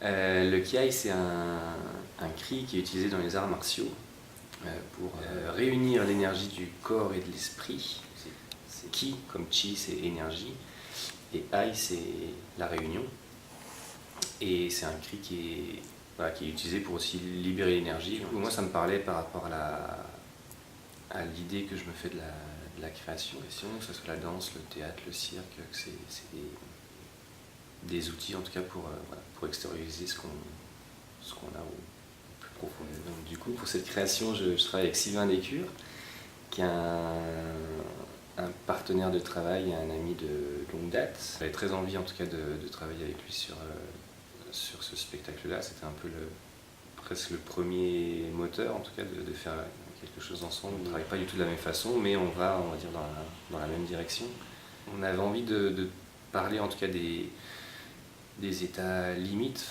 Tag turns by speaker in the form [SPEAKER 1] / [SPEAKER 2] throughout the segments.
[SPEAKER 1] Le kiai, c'est un cri qui est utilisé dans les arts martiaux pour réunir l'énergie du corps et de l'esprit. C'est ki, comme chi, c'est énergie, et ai, c'est la réunion. Et c'est un cri qui est utilisé pour aussi libérer l'énergie. Moi, ça me parlait par rapport à l'idée que je me fais de la création, que ce soit la danse, le théâtre, le cirque, que c'est des outils en tout cas pour extérioriser ce qu'on a au plus profond. Donc, du coup, pour cette création, je travaille avec Sylvain Descures, qui est un partenaire de travail, un ami de longue date. J'avais très envie en tout cas de travailler avec lui sur ce spectacle-là. C'était un peu presque le premier moteur en tout cas de faire quelque chose ensemble. On ne travaille pas du tout de la même façon, mais on va dire, dans la même direction. On avait envie de parler en tout cas des états limites,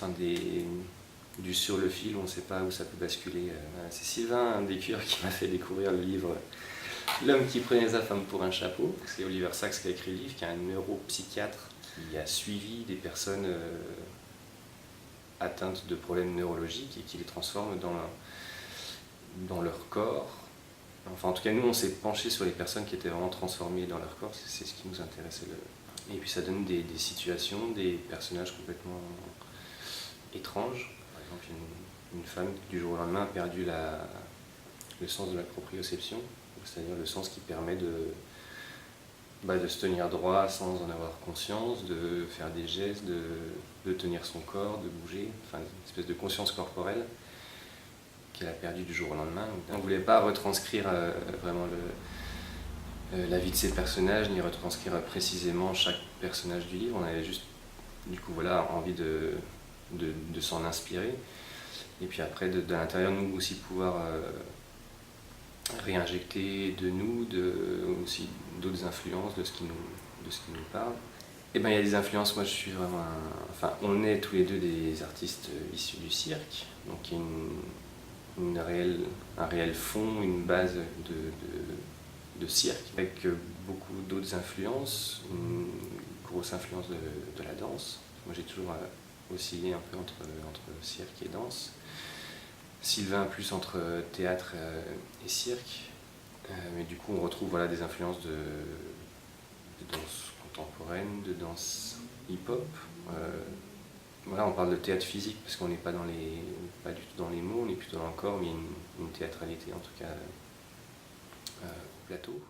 [SPEAKER 1] du sur le fil, on ne sait pas où ça peut basculer. C'est Sylvain Descures qui m'a fait découvrir le livre L'homme qui prenait sa femme pour un chapeau. C'est Oliver Sacks qui a écrit le livre, qui est un neuropsychiatre qui a suivi des personnes atteintes de problèmes neurologiques et qui les transforme dans leur corps. Enfin, en tout cas, nous, on s'est penché sur les personnes qui étaient vraiment transformées dans leur corps, c'est ce qui nous intéressait. Et puis ça donne des situations, des personnages complètement étranges. Par exemple, une femme qui, du jour au lendemain, a perdu le sens de la proprioception, c'est-à-dire le sens qui permet de se tenir droit sans en avoir conscience, de faire des gestes, de tenir son corps, de bouger, enfin une espèce de conscience corporelle qu'elle a perdue du jour au lendemain. On ne voulait pas retranscrire vraiment la vie de ces personnages, ni retranscrire précisément chaque personnage du livre. On avait juste du coup envie de s'en inspirer. Et puis après, de l'intérieur, nous aussi pouvoir réinjecter de nous, aussi d'autres influences, de ce qui nous parle. Et ben il y a des influences, moi je suis vraiment on est tous les deux des artistes issus du cirque, donc il y a un réel fond, une base de cirque, avec beaucoup d'autres influences, une grosse influence de la danse. Moi j'ai toujours oscillé un peu entre cirque et danse. Sylvain plus entre théâtre et cirque, mais du coup on retrouve des influences de danse contemporaine, de danse hip-hop. On parle de théâtre physique parce qu'on n'est pas du tout dans les mots, on est plutôt dans le corps, mais il y a une théâtralité en tout cas au plateau.